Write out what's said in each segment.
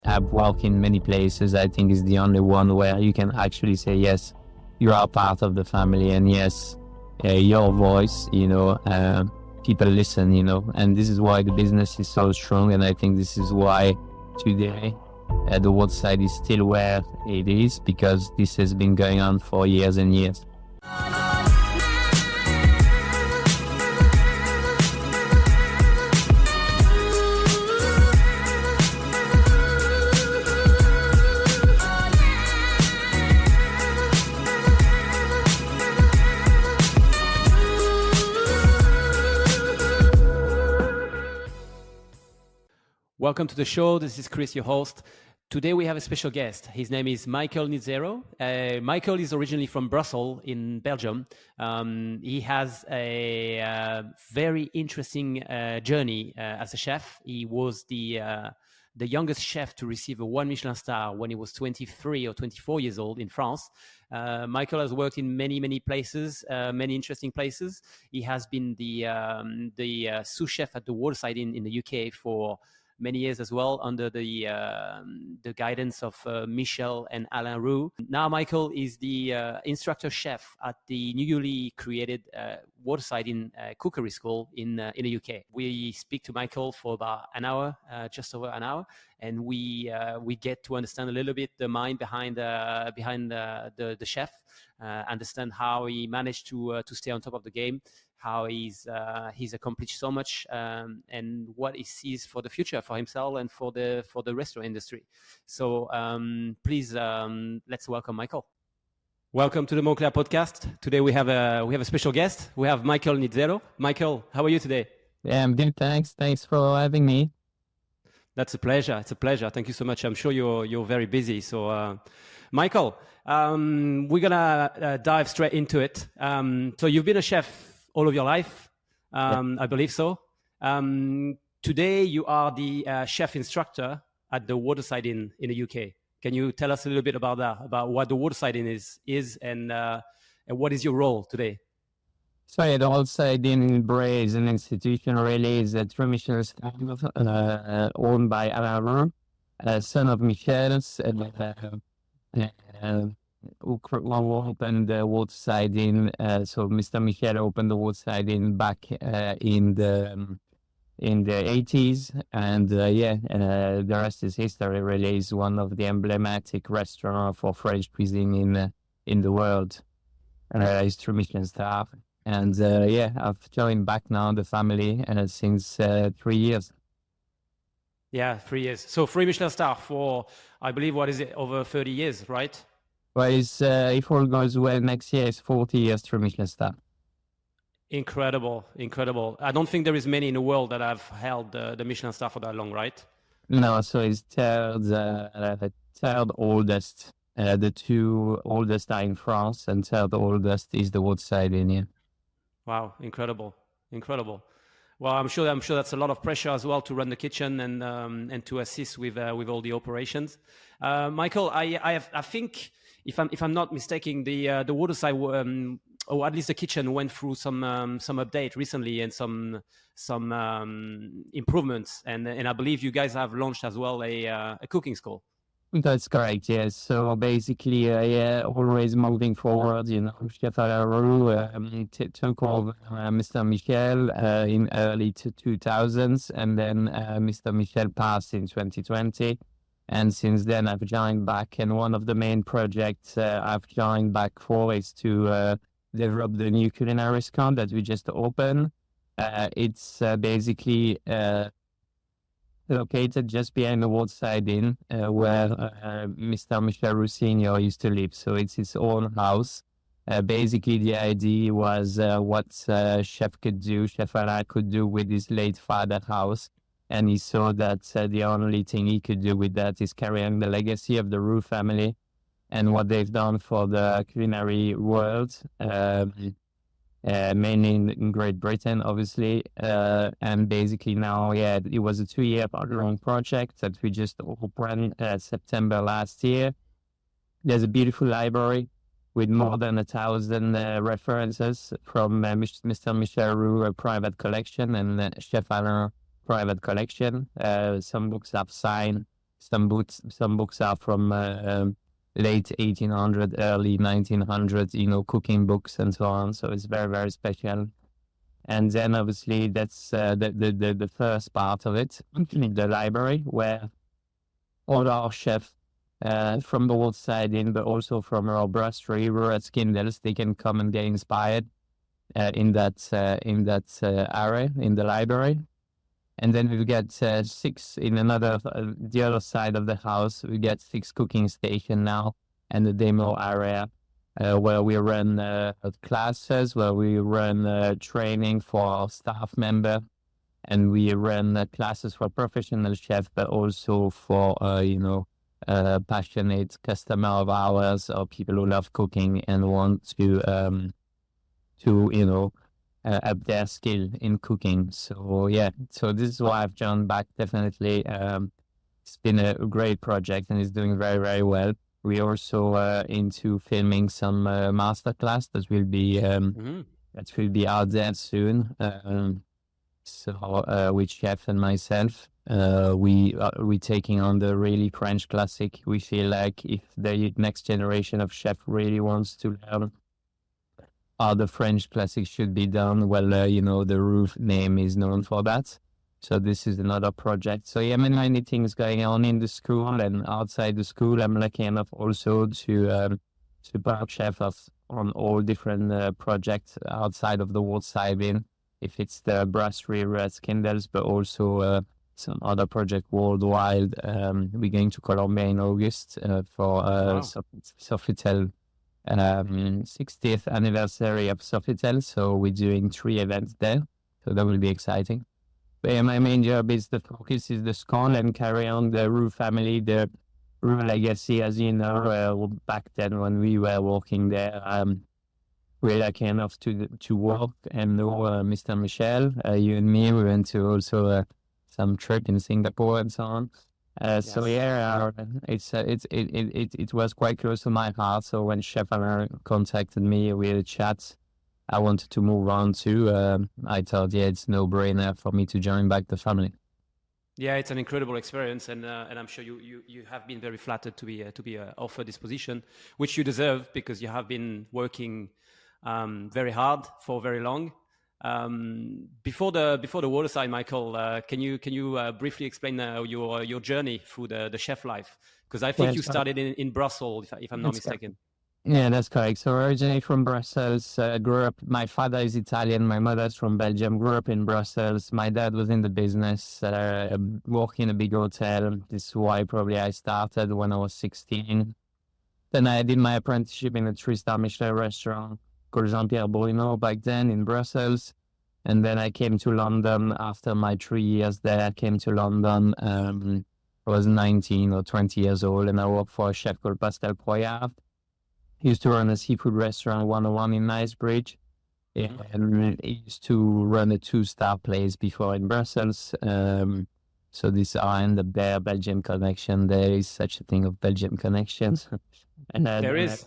I've worked in many places. I think it's the only one where you can actually say, yes, you are part of the family, and yes, your voice, people listen, and this is why the business is so strong. And I think this is why today the Waterside is still where it is, because this has been going on for years and years. Welcome to the show. This is Chris, your host. Today we have a special guest. His name is Michael Nizzero. Michael is originally from Brussels in Belgium. He has a very interesting journey as a chef. He was the youngest chef to receive a 1 Michelin star when he was 23 or 24 years old in France. Michael has worked in many places, many interesting places. He has been the sous chef at the Waterside Inn in the UK for many years as well, under the guidance of Michel and Alain Roux. Now Michael is the instructor chef at the newly created Waterside Inn cookery school in the UK. We speak to Michael for about an hour, just over an hour, and we get to understand a little bit the mind behind the chef, understand how he managed to stay on top of the game, how he's accomplished so much, and what he sees for the future for himself and for the restaurant industry. So please, let's welcome Michael. Welcome to the Montclair podcast. Today we have a special guest. We have Michael Nizzero. Michael, how are you today? Yeah, I'm good. Thanks for having me. That's a pleasure. It's a pleasure. Thank you so much. I'm sure you're very busy. So, Michael, we're gonna dive straight into it. So you've been a chef all of your life, I believe so. Today you are the chef instructor at the Waterside Inn in the UK. Can you tell us a little bit about that, about what the Waterside Inn is and what is your role today? So the Waterside Inn in Bray is an institution, really. It's a 3 Michelin star owned by Alain Roux, son of Michel's, who opened the Waterside Inn. So Mr. Michel opened the Waterside Inn back in the 80s, and the rest is history. Really, is one of the emblematic restaurants for French cuisine in the world. It's 3 Michelin star, and I've joined back now the family since 3 years. Yeah, 3 years. So 3 Michelin star for, I believe, what is it, over 30 years, right? Well, if all goes well, next year is 40 years 3 Michelin star. Incredible. I don't think there is many in the world that have held the Michelin star for that long, right? No, so it's third oldest. The 2 oldest are in France, and third oldest is the Waterside Inn. Yeah. Wow, incredible. Well, I'm sure that's a lot of pressure as well to run the kitchen and to assist with all the operations. Michael, I think if I'm not mistaken, the Waterside, or at least the kitchen, went through some update recently and some improvements, and I believe you guys have launched as well a cooking school. That's correct, yes. So basically, always moving forward, Chef Alain Roux took over Mr. Michel in early 2000s, and then Mr. Michel passed in 2020. And since then, I've joined back, and one of the main projects I've joined back for is to develop the new culinary restaurant that we just opened. It's basically located just behind the Waterside Inn, where Mr. Michel Roux Senior used to live. So it's his own house. Basically, the idea was what Chef Alain could do with his late father's house. And he saw that the only thing he could do with that is carry on the legacy of the Roux family and what they've done for the culinary world, mainly in Great Britain, obviously. And basically now, it was a 2-year long project that we just opened September last year. There's a beautiful library with more than 1,000 references from Mr. Michel Roux private collection and Chef Alain private collection. Some books I've signed, Some books are from late 1800, early 1900, cooking books and so on. So it's very, very special. And then obviously that's the first part of it, the library, where all our chefs from the Waterside Inn, but also from our brasserie, we're at Kindles, they can come and get inspired in that area in the library. And then we get 6 in the other side of the house. We get 6 cooking stations now, and the demo area where we run classes, where we run training for our staff member, and we run classes for professional chefs, but also for passionate customer of ours or people who love cooking and want to up their skill in cooking. So this is why I've joined back. Definitely, it's been a great project and it's doing very, very well. We're also into filming some masterclass that will be out there soon. So with chef and myself, we taking on the really French classic. We feel like if the next generation of chef really wants to learn how the French classic should be done, well, the Roof name is known for that. So this is another project. So many things going on in the school and outside the school. I'm lucky enough also to support chefs on all different projects outside of the Waterside Inn. If it's the brasserie at Kindles, but also some other project worldwide. We're going to Colombia in August for Sofitel 60th anniversary of Sofitel. So we're doing 3 events there. So that will be exciting. But my main job is the focus is the scone and carry on the Roux family, the Roux legacy, as you know, back then when we were working there. We're lucky enough to work and know Mr. Michel. You and me, we went to also some trip in Singapore and so on. Yes. So it was quite close to my heart. So when Chef Alain contacted me, we had a chat. I wanted to move on too. I thought, it's no brainer for me to join back the family. Yeah, it's an incredible experience, and I'm sure you have been very flattered to be offered this position, which you deserve because you have been working very hard for very long. Before the Waterside, Michael, can you briefly explain your journey through the chef life? Because I think you started in Brussels, if I'm not mistaken. Yeah, that's correct. So originally from Brussels, grew up. My father is Italian. My mother's from Belgium. Grew up in Brussels. My dad was in the business, working in a big hotel. This is why probably I started when I was 16. Then I did my apprenticeship in a 3-star Michelin restaurant called Jean-Pierre Bruno back then in Brussels. And then I came to London after my 3 years there. I came to London. I was 19 or 20 years old, and I worked for a chef called Pascal Proyard. He used to run a seafood restaurant 101 in Knightsbridge. And he used to run a 2-star place before in Brussels. So this I ended up there, Belgian connection. There is such a thing of Belgian connections. And there is.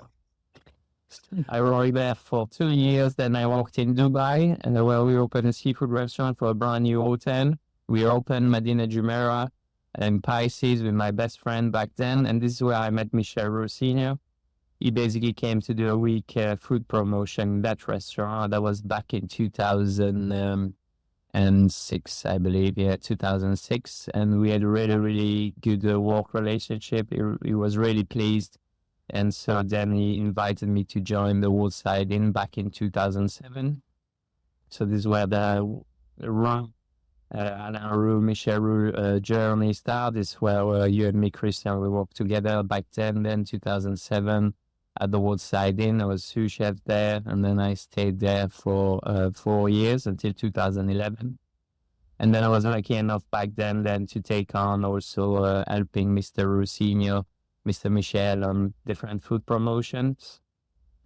I worked there for 2 years. Then I worked in Dubai, and where we opened a seafood restaurant for a brand new hotel. We opened Medina Jumeirah and Pisces with my best friend back then. And this is where I met Michel Roux Senior. He basically came to do a week food promotion in that restaurant. That was back in 2006, I believe. Yeah, 2006. And we had a really, really good work relationship. He was really pleased. And so then he invited me to join the Waterside Inn back in 2007. So this is where the Alain Roux, Michel Roux journey started. This is where you and me, Christian, we worked together back then 2007. At the Waterside Inn, I was sous chef there, and then I stayed there for 4 years until 2011. And then I was lucky enough back then to take on also helping Mr. Roux Senior, Mr. Michel on different food promotions.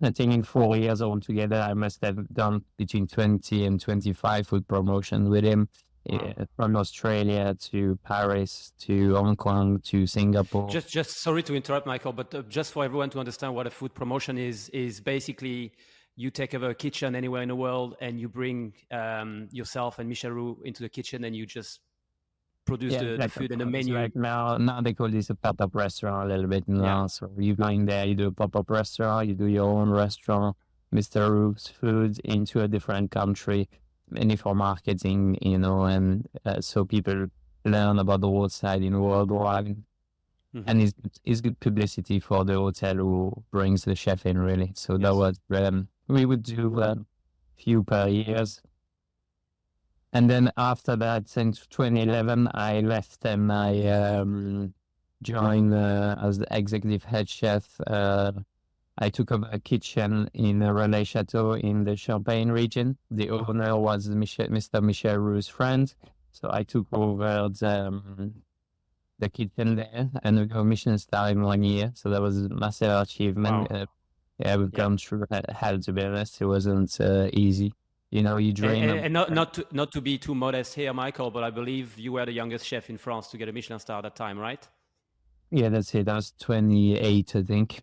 I think in 4 years altogether, I must have done between 20 and 25 food promotions with him. From Australia to Paris to Hong Kong to Singapore. Just sorry to interrupt, Michael, but just for everyone to understand what a food promotion is basically you take over a kitchen anywhere in the world and you bring yourself and Michel Roux into the kitchen and you just produce Yeah, the exactly. food and the It's menu. like now they call this a pop-up restaurant a little bit Yeah. now. So you go in there, you do a pop-up restaurant, you do your own restaurant, Mr. Roof's food into a different country, mainly for marketing, and so people learn about the Waterside Inn worldwide. And it's good publicity for the hotel who brings the chef in, really. So that Yes. was, we would do a few per years. And then after that, since 2011, I left and I joined as the executive head chef. I took over a kitchen in Relais Chateau in the Champagne region. The owner was Mr. Michel Roux's friend. So I took over the kitchen there and we got Michelin star in 1 year. So that was a massive achievement. Wow. Yeah, we've gone through hell, to be honest. It wasn't easy. You dream of... And not to be too modest here, Michael, but I believe you were the youngest chef in France to get a Michelin star at that time, right? Yeah, that's it. I was 28, I think.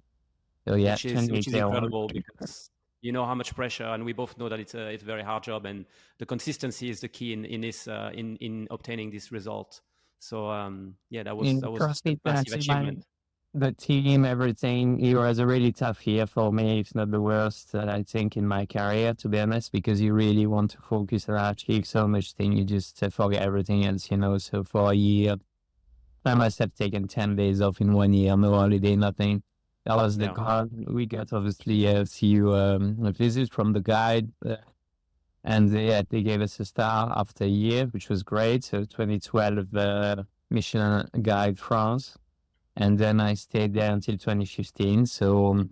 So yeah, which is 28 year old. incredible because you know how much pressure, and we both know that it's a very hard job, and the consistency is the key in this in obtaining this result. So yeah, that was a massive achievement. The team, everything. It was a really tough year for me, if not the worst, I think, in my career, to be honest, because you really want to focus and achieve so much thing, you just forget everything else, So for a year, I must have taken 10 days off in 1 year, no holiday, nothing. That was the goal. We got obviously a few visits from the guide, and they gave us a star after a year, which was great. So 2012, Michelin Guide France. And then I stayed there until 2015. So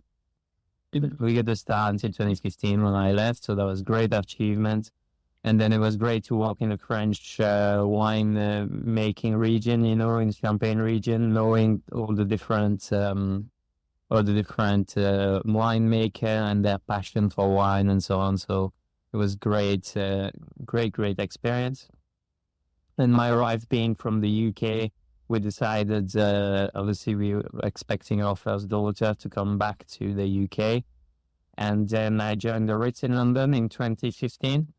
we got the star until 2015 when I left. So that was great achievement. And then it was great to work in the French wine making region, in Champagne region, knowing all the different winemaker and their passion for wine and so on. So it was great experience. And my wife being from the UK, we decided, obviously we were expecting our first daughter to come back to the UK. And then I joined the Ritz in London in 2015.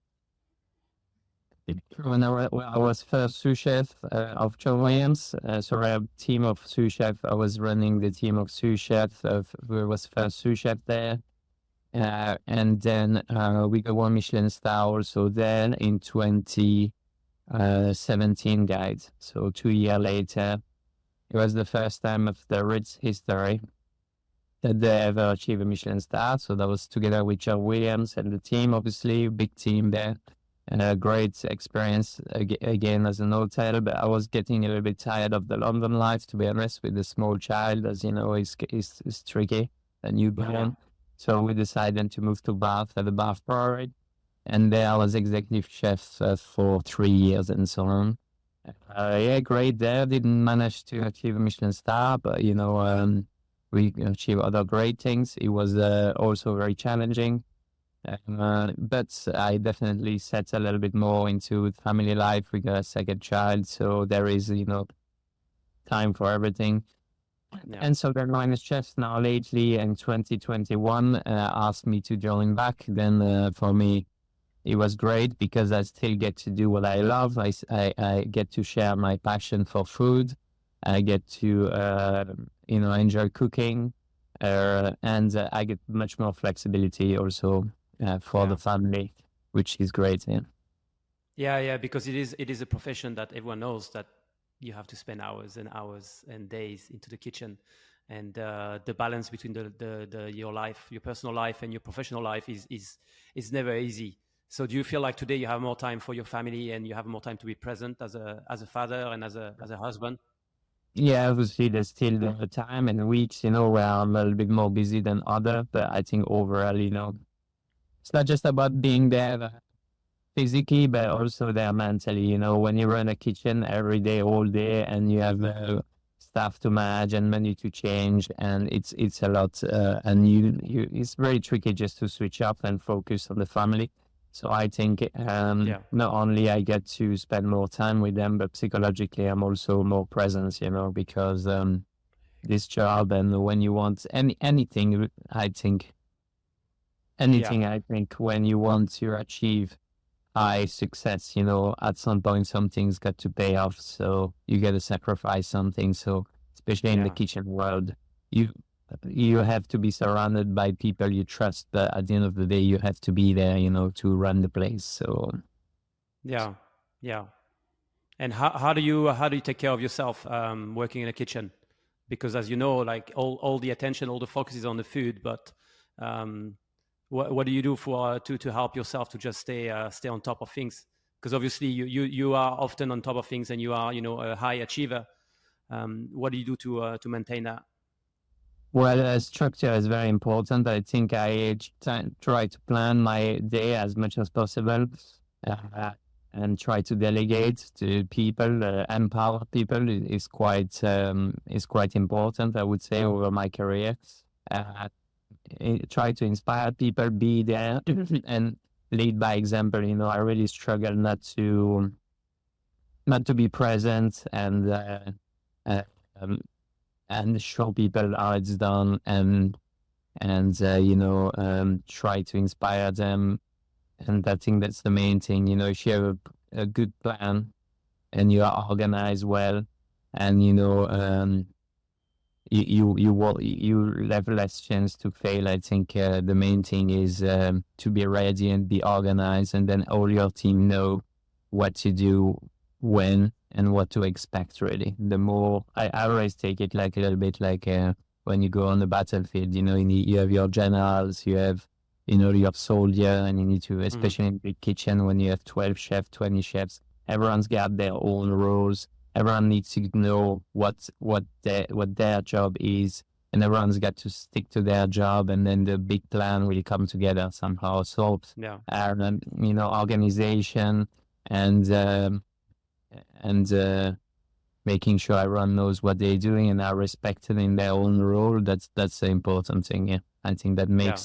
When I was first sous chef of John Williams, so I have a team of sous chef. I was running the team of sous chef. We was first sous chef there. And then we got one Michelin star also there in 2017 guide. So 2 years later, it was the first time of the Ritz history that they ever achieved a Michelin star. So that was together with John Williams and the team, obviously, big team there. And a great experience again as an hotel, but I was getting a little bit tired of the London life, to be honest, with a small child, as you know, is tricky, a newborn. So we decided to move to Bath at the Bath Brewery, and there I was executive chef for 3 years and so on. Great there. Didn't manage to achieve a Michelin star, but we achieved other great things. It was also very challenging. But I definitely set a little bit more into family life. We got a second child, so there is, time for everything. Yeah. And so the Minus Chefs now lately in 2021 asked me to join back. Then for me, it was great because I still get to do what I love. I get to share my passion for food. I get to, enjoy cooking, and I get much more flexibility also. For the family, which is great. Yeah, because it is a profession that everyone knows that you have to spend hours and hours and days into the kitchen, and the balance between your life, your personal life and your professional life is never easy. So do you feel like today you have more time for your family and you have more time to be present as a father and as a husband? Yeah, obviously there's still the time and weeks, where I'm a little bit more busy than other, but I think overall, it's not just about being there physically, but also there mentally. When you run a kitchen every day, all day, and you have staff to manage and menu to change, and it's a lot, and it's very tricky just to switch up and focus on the family. So I think not only I get to spend more time with them, but psychologically I'm also more present, because this job, and when you want anything, I think when you want to achieve high success. At some point, something's got to pay off. So you got to sacrifice something. So especially in the Yeah. kitchen world, you you have to be surrounded by people you trust. But at the end of the day, you have to be there, to run the place. So Yeah. Yeah. And how do you take care of yourself working in a kitchen? Because as you know, like all the attention, all the focus is on the food. But um, what do you do for to help yourself to just stay on top of things? Because obviously you are often on top of things, and you are a high achiever. What do you do to maintain that? well, structure is very important. I think I try to plan my day as much as possible, uh, and try to delegate to people, empower people is quite important. I would say over my career. Uh, Try to inspire people, be there, and lead by example. I really struggle not to be present uh, um, and show people how it's done, and try to inspire them. And I think that's the main thing. If you have a good plan and you are organized well, and you have less chance to fail. I think the main thing is to be ready and be organized, and then all your team know what to do, when, and what to expect. Really, the more I always take it like a little bit like when you go on the battlefield. You have your generals, you have your soldier, and you need to, Hmm. especially in the kitchen when you have 12 chefs, 20 chefs. Everyone's got their own roles. Everyone needs to know what their job is, and everyone's got to stick to their job, and then the big plan will come together somehow. So, Yeah. organization and making sure everyone knows what they're doing and are respected in their own role. That's the important thing. Yeah, I think Yeah.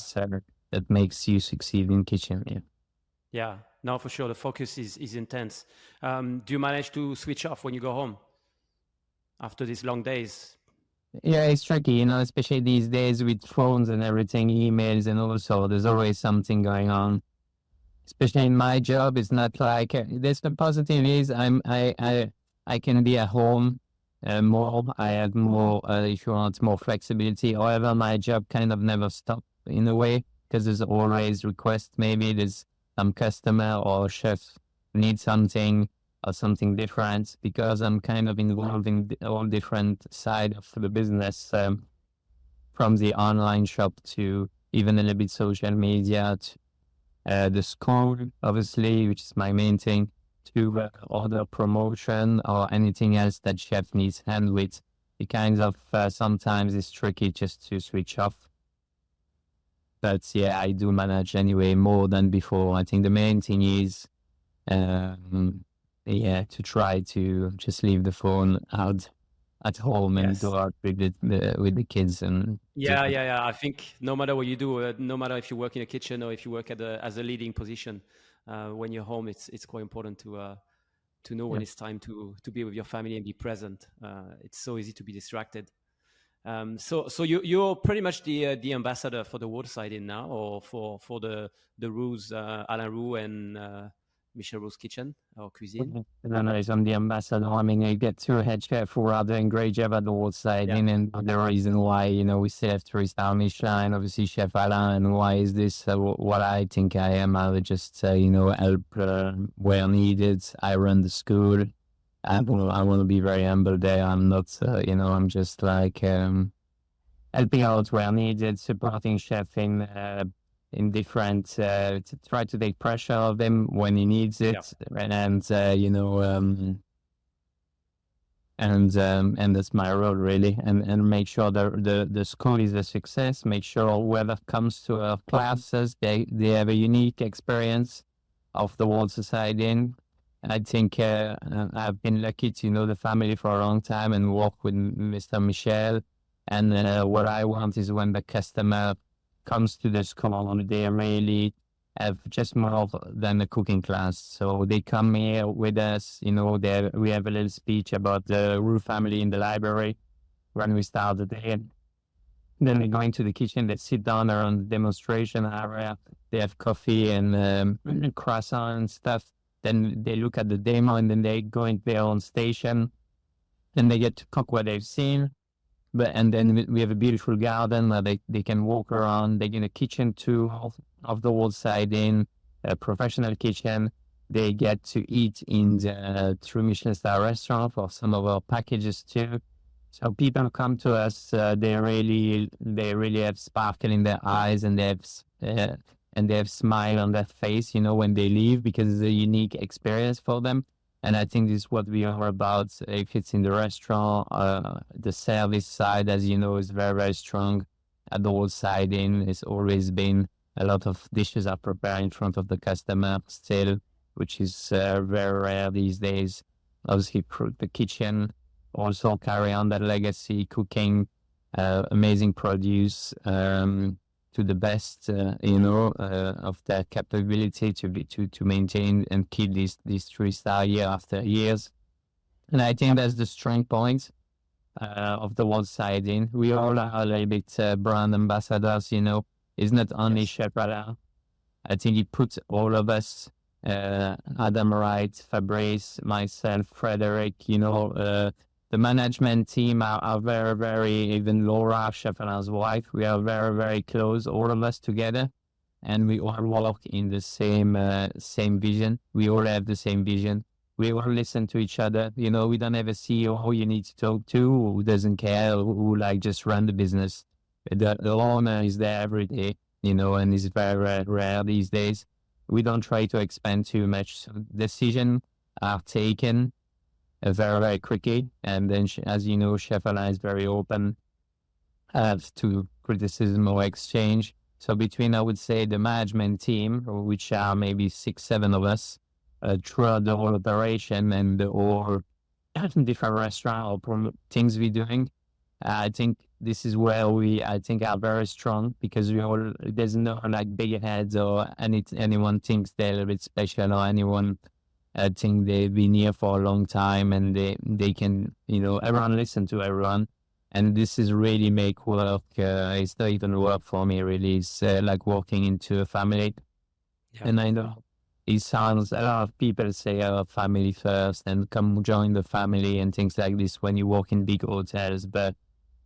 that makes you succeed in kitchen. Yeah. Yeah. No, for sure. The focus is intense. Do you manage to switch off when you go home after these long days? Yeah, it's tricky, especially these days with phones and everything, emails, and also there's always something going on. Especially in my job, it's not like this. The positive is I can be at home more. I have more, if you want, more flexibility. However, my job kind of never stops in a way because there's always requests. Maybe there's some customer or chef need something or something different because I'm kind of involved in all different side of the business, from the online shop to even a little bit social media, the school, obviously, which is my main thing, to order promotion or anything else that chef needs hand with. It kind of sometimes it's tricky just to switch off. But yeah, I do manage anyway more than before. I think the main thing is, yeah, to try to just leave the phone out at home and Yes. go out with the kids and do. Yeah, yeah, yeah. I think no matter what you do, no matter if you work in a kitchen or if you work as a leading position, when you're home, it's quite important to know when Yeah. it's time to be with your family and be present. It's so easy to be distracted. So you're pretty much the ambassador for the Waterside Inn now, or for the Roux's, Alain Roux and Michel Roux's kitchen or cuisine. Mhm. And then I'm the ambassador. I mean, I get two head chef who are doing great job at the Waterside Yeah, Inn, and the reason why, we still have 3-star Michelin, obviously Chef Alain, and why is this what I think I am? I would just, help where needed. I run the school. I want to be very humble there. I'm not, I'm just like, helping out where needed, supporting chef in different to try to take pressure off him when he needs yeah, it, and that's my role really, and make sure the school is a success. Make sure whoever comes to our classes, they have a unique experience of the Waterside Inn. I think I've been lucky to know the family for a long time and work with Mr. Michel. And what I want is when the customer comes to the school, they really have just more than a cooking class. So they come here with us, we have a little speech about the Roux family in the library when we start the day. Then they go into the kitchen, they sit down around the demonstration area, they have coffee and croissant and stuff. Then they look at the demo and then they go into their own station and they get to cook what they've seen. And then we have a beautiful garden where they can walk around. They get a kitchen tour of the Waterside Inn, a professional kitchen. They get to eat in the true Michelin star restaurant for some of our packages too. So people come to us, they really have sparkle in their eyes and they have smile on their face, when they leave, because it's a unique experience for them. And I think this is what we are about. If it's in the restaurant, the service side, as you know, is very, very strong. At the Waterside Inn, it's always been a lot of dishes are prepared in front of the customer still, which is very rare these days. Obviously, the kitchen also carry on that legacy, cooking amazing produce to the best, of their capability to maintain and keep these 3-star year after years. And I think that's the strong point of the Waterside Inn. We all are a little bit brand ambassadors, It's not only Chef Alain. I think he puts all of us, Adam Wright, Fabrice, myself, Frederick, the management team are very, very, even Laura, Chef Alain's wife, we are very, very close, all of us together. And we all work in the same vision. We all have the same vision. We all listen to each other. We don't have a CEO who you need to talk to, who doesn't care, who just run the business. The owner is there every day, and it's very rare these days. We don't try to expand too much. So decisions are taken very, very quickly. And then, as you know, Chef Alain is very open to criticism or exchange. So between, I would say, the management team, which are maybe 6-7 of us, throughout the whole operation and the whole different restaurant or things we're doing, I think this is where I think are very strong, because there's no big heads or anyone thinks they're a little bit special, or anyone think they've been here for a long time and they can, everyone listen to everyone. And this is really make work. It's not even work for me, really. It's like walking into a family. Yeah. And I know it sounds, a lot of people say, family first and come join the family and things like this when you walk in big hotels. But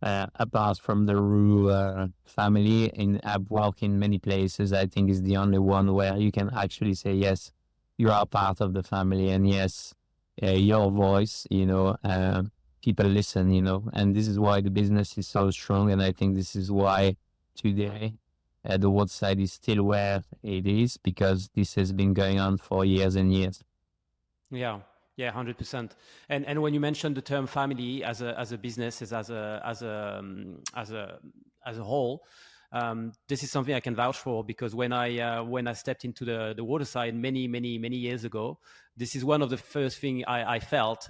apart from the Roux family, I've walked in many places, I think is the only one where you can actually say, yes, you are part of the family. And yes, your voice, people listen, and this is why the business is so strong. And I think this is why today the Waterside is still where it is, because this has been going on for years and years. Yeah, 100%. And when you mentioned the term family as a business, as a whole, this is something I can vouch for, because when I stepped into the Waterside many years ago, this is one of the first things I felt.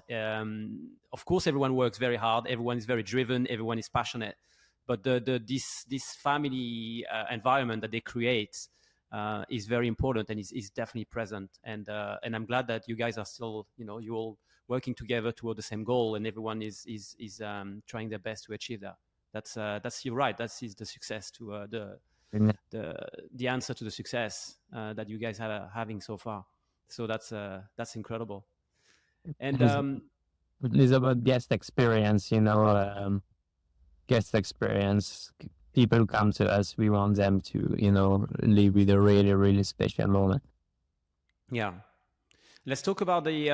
Of course, everyone works very hard, everyone is very driven, everyone is passionate, but this family environment that they create is very important and is definitely present. And I'm glad that you guys are still, you all working together toward the same goal, and everyone is trying their best to achieve that. That's you're right. That is the success to the answer to the success that you guys are having so far. So that's incredible. And it's about guest experience, guest experience. People come to us, we want them to, live with a really, really special moment. Yeah. Let's talk about the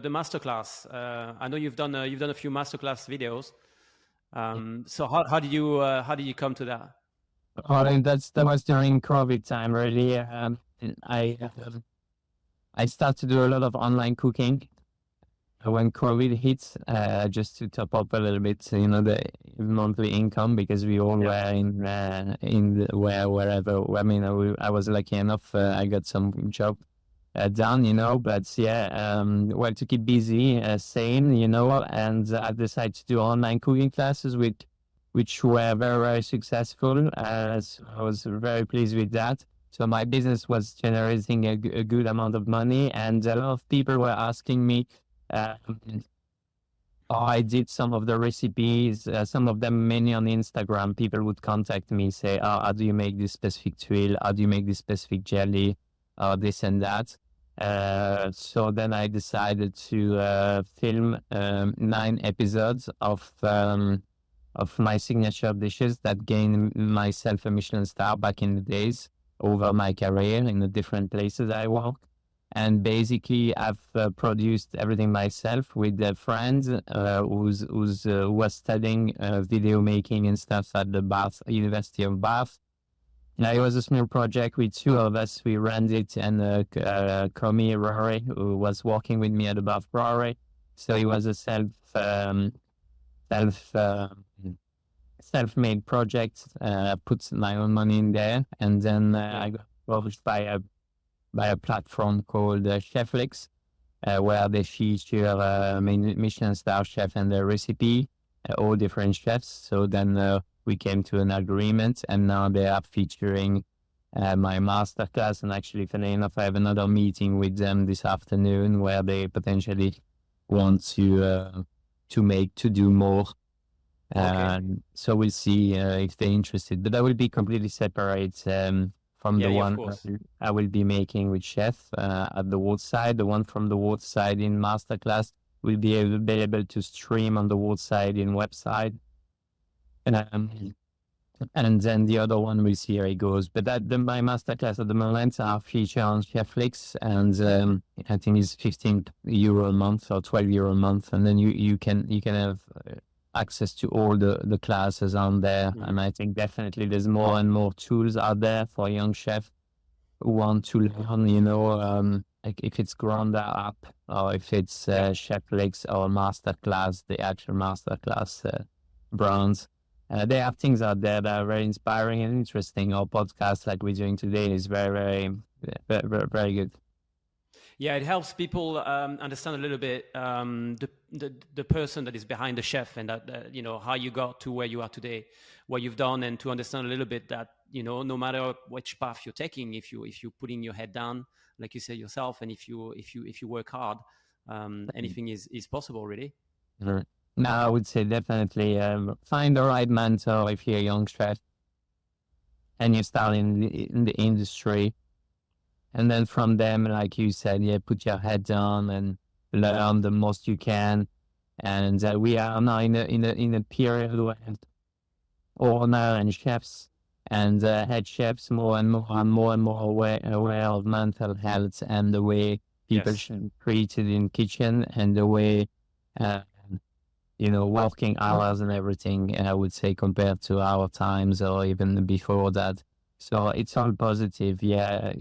masterclass. I know you've done a few masterclass videos. So how did you come to that? That was during COVID time, really. I started to do a lot of online cooking when COVID hit, just to top up a little bit, the monthly income, because we all were wherever. I mean, I was lucky enough. I got some job done, but yeah, well, to keep busy, sane, and I decided to do online cooking classes, which were very, very successful. So I was very pleased with that. So my business was generating a good amount of money, and a lot of people were asking me, I did some of the recipes, some of them mainly on Instagram. People would contact me, say, "Oh, how do you make this specific tuile? How do you make this specific jelly? This and that." So then I decided to film 9 episodes of my signature dishes that gained myself a Michelin star back in the days over my career in the different places I worked. And basically, I've produced everything myself with a friend who was studying video making and stuff at the University of Bath. And it was a small project with 2 of us. We ran it, and Komi Rory, who was working with me at the Bath Brewery. So it was a self-made project. Put my own money in there, and then I got published by a platform called Cheflix, where they feature Michelin star chef and their recipe, all different chefs. So then we came to an agreement, and now they are featuring my masterclass. And actually, funny enough, I have another meeting with them this afternoon where they potentially want to do more. So we'll see if they're interested. But that will be completely separate from the one I will be making with Chef at the Waterside. The one from the Waterside Inn masterclass will be available to stream on the Waterside Inn website. And then the other one, we'll see how it goes. But my masterclass at the moment are featured on Cheflix, and I think it's €15 a month or €12 a month, and then you can have access to all the classes on there. And I think definitely there's more and more tools out there for young chefs who want to learn, like if it's Granda app or if it's Cheflix or Masterclass, the actual Masterclass brands. There are things out there that are very inspiring and interesting. Our podcast, like we're doing today, is very, very, very good. Yeah, it helps people understand a little bit the person that is behind the chef, and that how you got to where you are today, what you've done, and to understand a little bit that no matter which path you're taking, if you're putting your head down, like you say yourself, and if you work hard, anything is possible, really. Mm-hmm. No, I would say definitely find the right mentor if you're a young chef and you start in the industry. And then from them, like you said, put your head down and learn the most you can. And we are now in a period where owner and chefs and head chefs more and more aware of mental health and the way people should be treated in kitchen, and the way working hours and everything, I would say, compared to our times or even before that. So it's all positive. Yeah,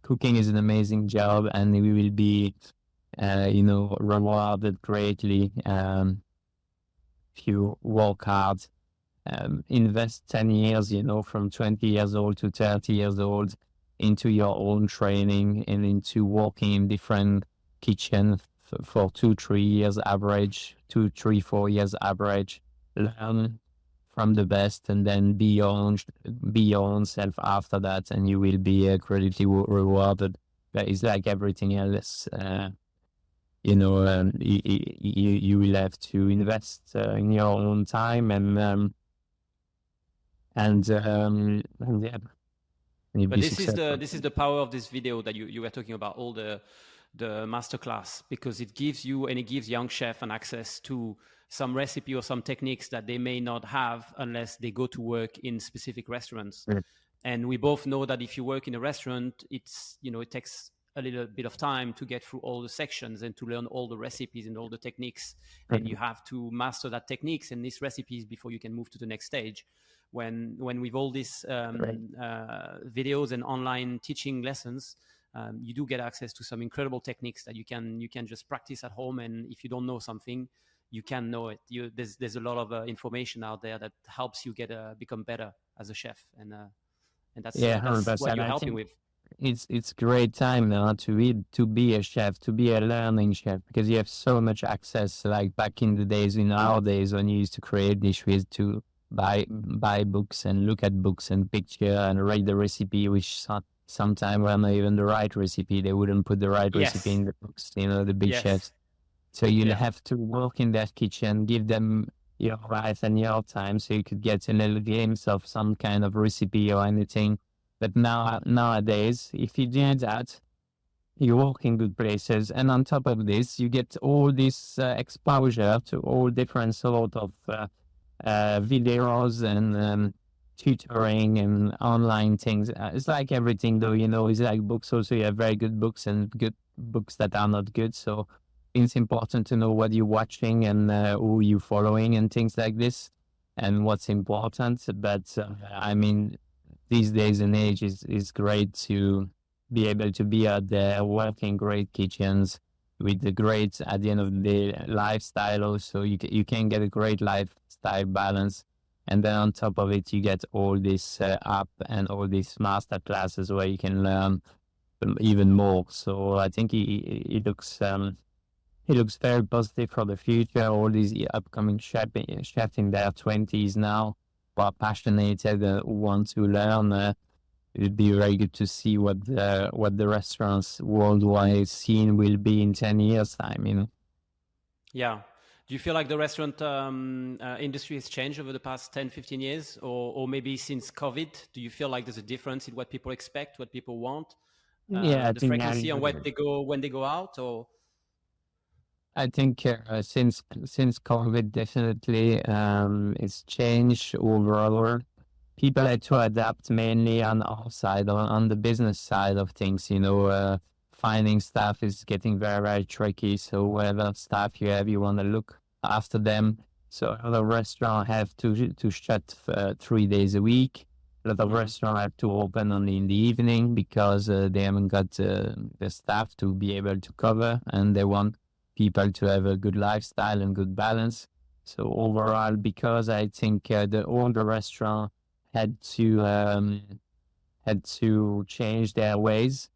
cooking is an amazing job, and we will be, rewarded greatly if you work hard. Invest 10 years, from 20 years old to 30 years old into your own training and into working in different kitchens for 2-3 years average, 2-3-4 years average. Learn from the best, and then be your own self after that, and you will be greatly rewarded. That is like everything else. You will have to invest in your own time and yeah. But this is the power of this video that you were talking about, all the masterclass, because it gives young chef an access to some recipe or some techniques that they may not have unless they go to work in specific restaurants. Mm. And we both know that if you work in a restaurant, it's it takes a little bit of time to get through all the sections and to learn all the recipes and all the techniques. Mm-hmm. And you have to master that techniques and these recipes before you can move to the next stage. When with all these videos and online teaching lessons, you do get access to some incredible techniques that you can just practice at home. And if you don't know something, you can know it. There's a lot of information out there that helps you become better as a chef, and that's what you're helping with. It's great time now to be a chef, to be a learning chef, because you have so much access. Like back in the days, in our days, when you used to create dishes, to buy books and look at books and picture and write the recipe, which sometimes were not even the right recipe. They wouldn't put the right recipe in the books. The big chefs. So you'll have to work in their kitchen, give them your life and your time, so you could get a little glimpse of some kind of recipe or anything. But nowadays, if you do that, you work in good places, and on top of this, you get all this exposure to all different sort of videos and tutoring and online things. It's like everything, though. It's like books. Also, you have very good books and good books that are not good. So it's important to know what you're watching and who you're following and things like this, and what's important. But I mean, these days and age is great to be able to be out there working great kitchens with the great, at the end of the day, lifestyle. Also, you can get a great lifestyle balance, and then on top of it, you get all this app and all these master classes where you can learn even more. So I think it looks very positive for the future. All these upcoming chefs in their 20s now, who are passionate, who want to learn. It'd be very good to see what the restaurants worldwide scene will be in 10 years' time. Yeah. Do you feel like the restaurant industry has changed over the past 10, 15 years, or maybe since COVID? Do you feel like there's a difference in what people expect, what people want? Yeah, the frequency on when they go out, or? I think since COVID, definitely it's changed overall. People had to adapt mainly on our side, on the business side of things. Finding staff is getting very, very tricky. So whatever staff you have, you want to look after them. So a lot of restaurants have to shut 3 days a week. A lot of restaurants have to open only in the evening because they haven't got the staff to be able to cover, and they want people to have a good lifestyle and good balance. So overall, because I think all the restaurants had to change their ways,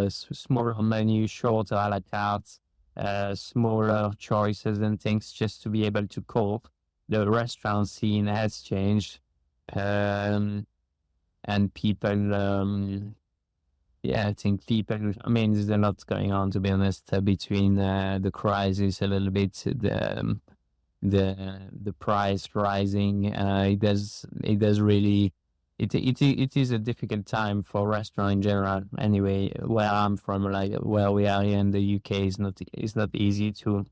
smaller menu, shorter a la carte, smaller choices and things, just to be able to cope. The restaurant scene has changed, and people, I think people, there's a lot going on, to be honest, between the crisis a little bit, the price rising. It is a difficult time for restaurant in general. Anyway, where I'm from, like where we are here in the UK, it's not easy to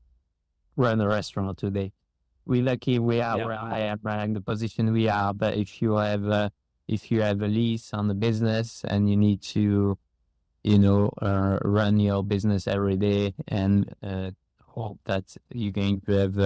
run a restaurant today. We're lucky we are where I am, right, the position we are. But if you have a lease on the business and you need to, run your business every day and hope that you're going to have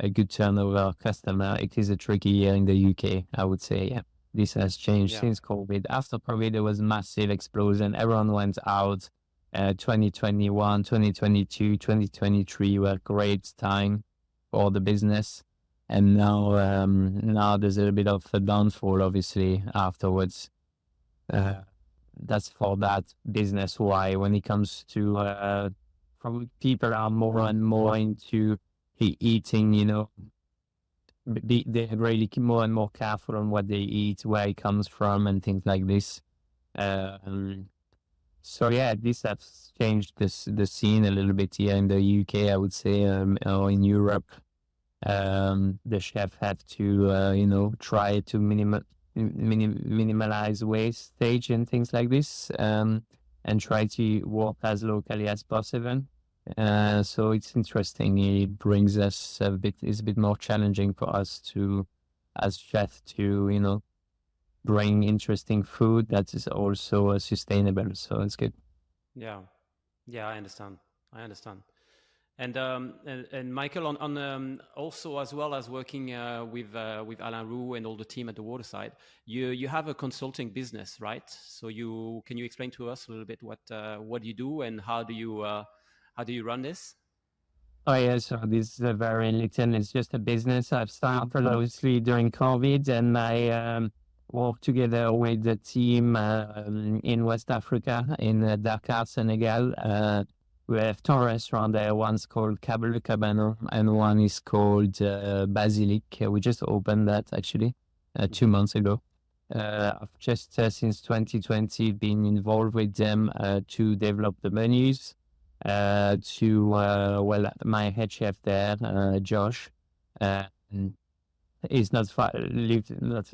a good turnover customer, it is a tricky year in the UK, I would say. Yeah. This has changed since COVID. After COVID, there was massive explosion. Everyone went out. 2021, 2022, 2023 were great time for the business. And now there's a little bit of a downfall, obviously, afterwards. That's for that business. Why? When it comes to probably people are more and more into eating, they're really more and more careful on what they eat, where it comes from, and things like this. So yeah, this has changed the scene a little bit here in the UK, I would say, or in Europe. The chef had to, try to minimalize wastage and things like this, and try to work as locally as possible. So it's interesting. It brings us it's a bit more challenging for us as chefs to, bring interesting food that is also sustainable. So it's good. Yeah, I understand. And Michael, on also, as well as working with Alain Roux and all the team at the Waterside, you have a consulting business, right? So can you explain to us a little bit what you do and how do you run this? Oh yeah, so this is a very little. It's just a business I've started obviously during COVID, and I work together with the team in West Africa, in Dakar, Senegal. We have two restaurants there. One's called Cable Le Cabano, and one is called Basilic. We just opened that actually 2 months ago. I've just since 2020 been involved with them to develop the menus. to my head chef there, Josh. Uh, is not far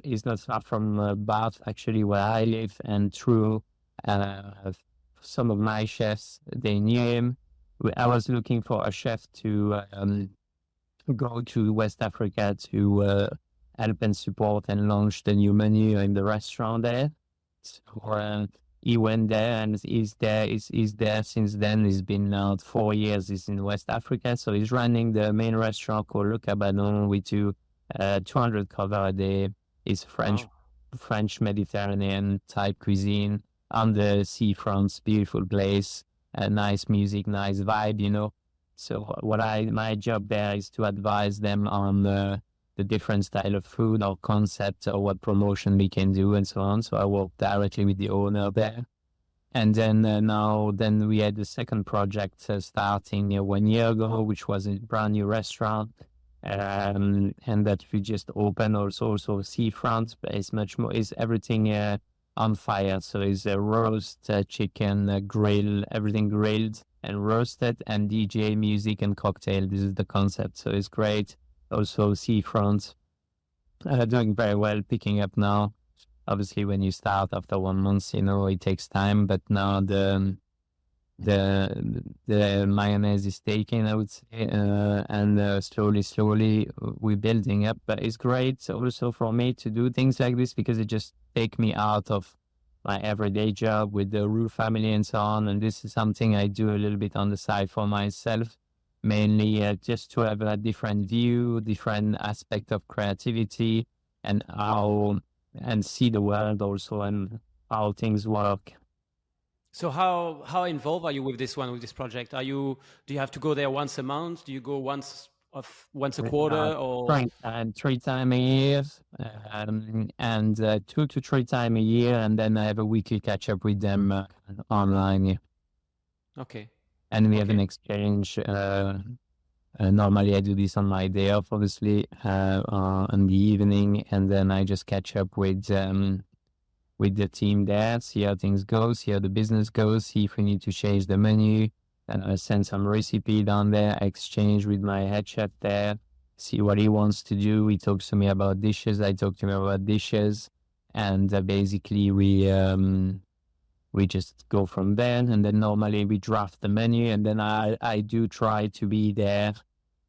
is not far from Bath, actually, where I live, and through some of my chefs, they knew him. I was looking for a chef to go to West Africa to help and support and launch the new menu in the restaurant there. So he went there and he's there. He's there since then. He's been now 4 years. He's in West Africa, so he's running the main restaurant called Le Cabanon. We do 200 cover a day. It's French Mediterranean type cuisine on the seafronts, beautiful place, nice music, nice vibe, you know. So my job there is to advise them on the different style of food or concept or what promotion we can do and so on. So I work directly with the owner there. And then then we had the second project starting 1 year ago, which was a brand new restaurant. And that we just opened also seafront, but it's much more, is everything on fire. So it's a roast, chicken, grill, everything grilled and roasted, and DJ, music and cocktail. This is the concept. So it's great. Also seafront, doing very well, picking up now. Obviously, when you start after 1 month, you know, it takes time, but now the mayonnaise is taking, I would say, and slowly we're building up. But it's great also for me to do things like this because it just take me out of my everyday job with the Roux family and so on. And this is something I do a little bit on the side for myself, mainly just to have a different view, different aspect of creativity, and see the world also and how things work. So how involved are you with this project? Do you have to go there once a month? Do you go once a quarter, or 3 times a year, and 2 to 3 times a year, and then I have a weekly catch up with them online. Yeah. Okay. And we have an exchange. Normally I do this on my day off, obviously, in the evening, and then I just catch up with the team there, see how things go, see how the business goes, see if we need to change the menu, send some recipe down there, exchange with my head chef there, see what he wants to do. He talks to me about dishes, I talk to him about dishes, and basically we just go from there. And then normally we draft the menu, and then I do try to be there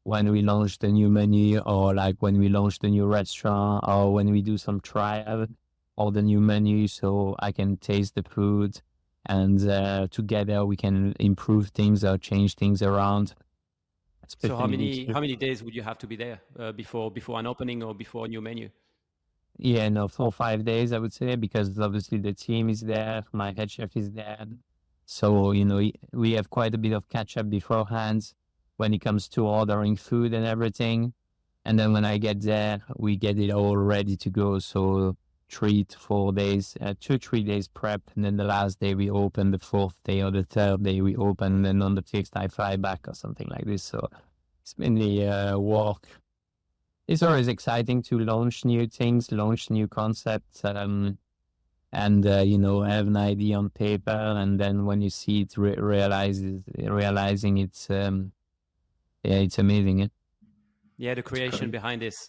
when we launch the new menu, or like when we launch the new restaurant, or when we do some trial or the new menu, so I can taste the food, and together we can improve things or change things around. So how many days would you have to be there before an opening or before a new menu? Yeah, no, 4 or 5 days, I would say, because obviously the team is there, my head chef is there. So, you know, we have quite a bit of catch up beforehand when it comes to ordering food and everything. And then when I get there, we get it all ready to go. So 3 to 4 days, 2 3 days prep, and then the last day we open, the 4th day or the 3rd day we open, and then on the 5th I fly back or something like this. So it's mainly work. It's always exciting to launch new things, launch new concepts, and you know, have an idea on paper, and then when you see it, realizing it's it's amazing. Yeah, yeah, the creation behind this.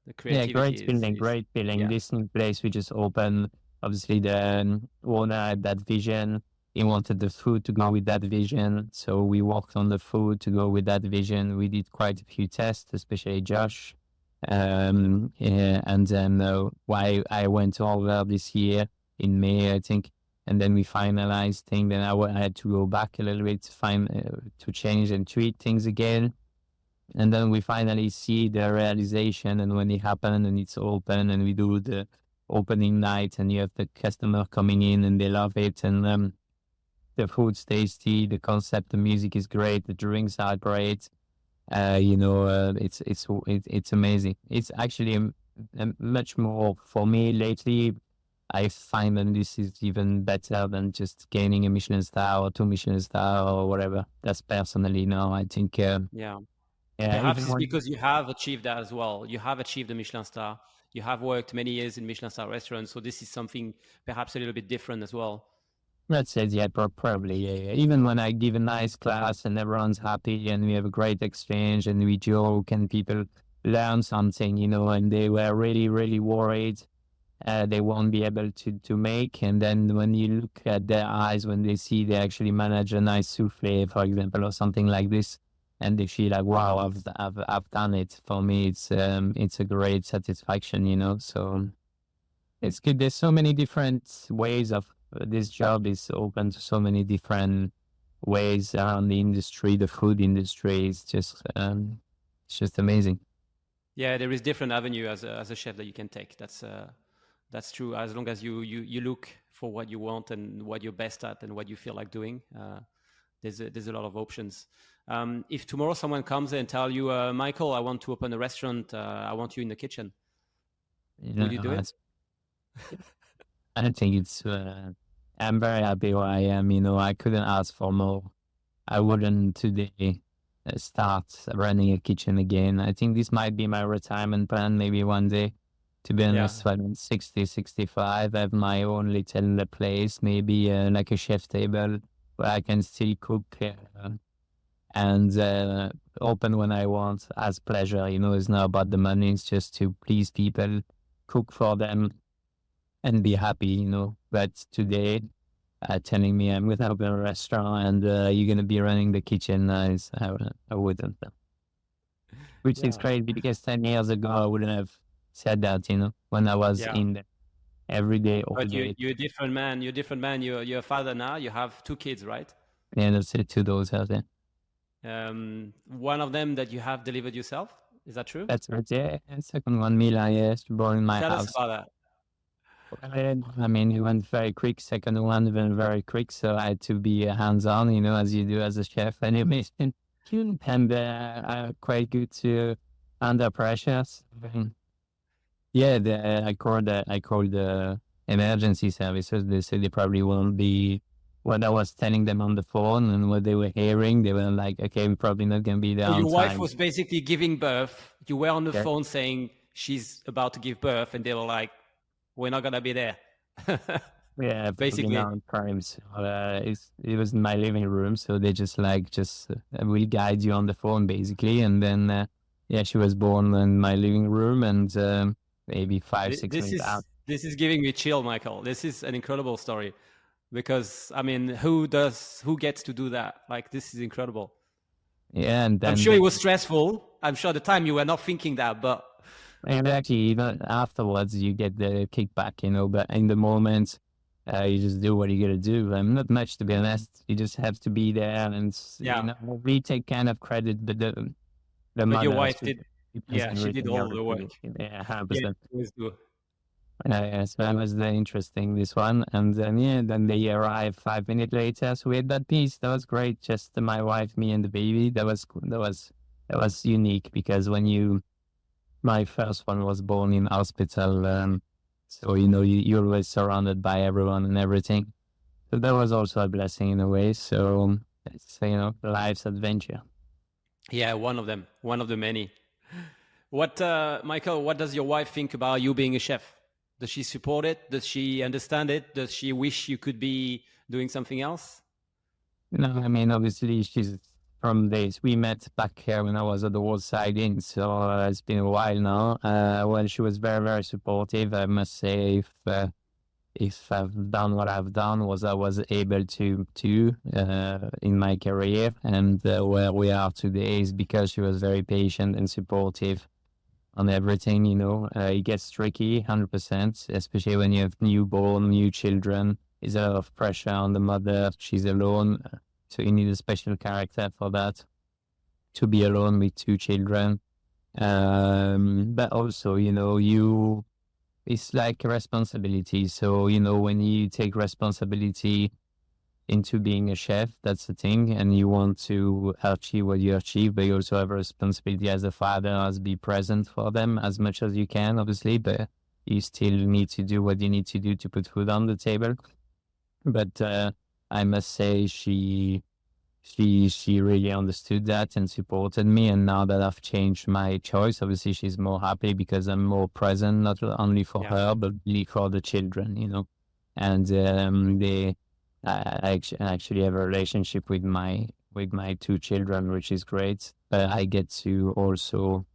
The creativity, great feeling. Yeah. This new place we just opened, obviously the owner had that vision. He wanted the food to go with that vision. So we worked on the food to go with that vision. We did quite a few tests, especially Josh. And then why I went over this year in May, I think. And then we finalized things. Then I had to go back a little bit to change and tweak things again. And then we finally see the realization, and when it happened and it's open and we do the opening night and you have the customer coming in and they love it, and the food's tasty, the concept, the music is great, the drinks are great. You know, it's amazing. It's actually much more for me lately. I find that this is even better than just gaining a Michelin star or 2 Michelin star or whatever. That's personally now, I think. Yeah. Perhaps it's because you have achieved that as well. You have achieved the Michelin star. You have worked many years in Michelin star restaurants. So this is something perhaps a little bit different as well. That's it. Yeah, probably. Yeah, yeah. Even when I give a nice class and everyone's happy and we have a great exchange and we joke and people learn something, and they were really, really worried they won't be able to make. And then when you look at their eyes, when they see they actually manage a nice souffle, for example, or something like this, and they feel like, wow, I've done it. For me, it's a great satisfaction. So it's good. There's so many different ways of this job is open to so many different ways around the industry. The food industry is it's just amazing. Yeah, there is different avenue as a chef that you can take. That's true. As long as you look for what you want and what you're best at and what you feel like doing, there's a lot of options. If tomorrow someone comes and tell you, Michael, I want to open a restaurant, I want you in the kitchen, will you do it? I think I'm very happy where I am. I couldn't ask for more. I wouldn't today start running a kitchen again. I think this might be my retirement plan, maybe one day. To be honest, when I'm 60, 65, I have my own little place, maybe like a chef table where I can still cook and open when I want as pleasure. It's not about the money. It's just to please people, cook for them, and be happy. But today, telling me I'm going to open a restaurant and you're going to be running the kitchen, I wouldn't. Which is crazy because 10 years ago, I wouldn't have said that, when I was in there every day. But you're a different man. You're a different man. You're a father now. You have 2 kids, right? Yeah, that's it. 2 those out there. One of them that you have delivered yourself. Is that true? That's right. Yeah. And second one, Mila, yes, born in my house. Tell us about that. I mean, he went very quick. Second one went very quick, so I had to be hands-on, as you do as a chef. Anyways, and quite good to under pressure. Yeah, I called the emergency services. They said they probably won't be what I was telling them on the phone and what they were hearing. They were like, okay, we're probably not going to be there on time. Your wife was basically giving birth. You were on the phone saying she's about to give birth, and they were like, we're not going to be there. Yeah, basically on time. So, it was in my living room. So they we'll guide you on the phone basically. And then, she was born in my living room and maybe 5-6 minutes out. This is giving me chill, Michael. This is an incredible story because, I mean, who gets to do that? Like, this is incredible. Yeah. And then I'm sure it was stressful. I'm sure at the time you were not thinking that, but. And actually, even afterwards, you get the kickback, but in the moment, you just do what you got to do. Not much, to be honest. You just have to be there and, we take kind of credit, but the but your wife did. Yeah, she did all the work. Yeah, 100%. Yeah, so that was very interesting, this one. And then they arrived 5 minutes later. So we had that piece. That was great. Just my wife, me, and the baby. That was unique because my first one was born in hospital. So, you're always surrounded by everyone and everything. So that was also a blessing in a way. So it's, life's adventure. Yeah, one of the many. What, Michael, what does your wife think about you being a chef? Does she support it? Does she understand it? Does she wish you could be doing something else? No, I mean, obviously she's from days we met back here when I was at the Waterside Inn. So it's been a while now. Well, she was very, very supportive. I must say, if I've done what I've done, I was able to in my career, and where we are today is because she was very patient and supportive on everything. It gets tricky, 100%, especially when you have new children. There's a lot of pressure on the mother. She's alone. So you need a special character for that, to be alone with 2 children. But also, it's like a responsibility. So, when you take responsibility into being a chef, that's the thing. And you want to achieve what you achieve, but you also have a responsibility as a father, as be present for them as much as you can, obviously, but you still need to do what you need to do to put food on the table. But, I must say she really understood that and supported me. And now that I've changed my choice, obviously she's more happy because I'm more present, not only for her, but really for the children, And I actually have a relationship with my two children, which is great. But I get to also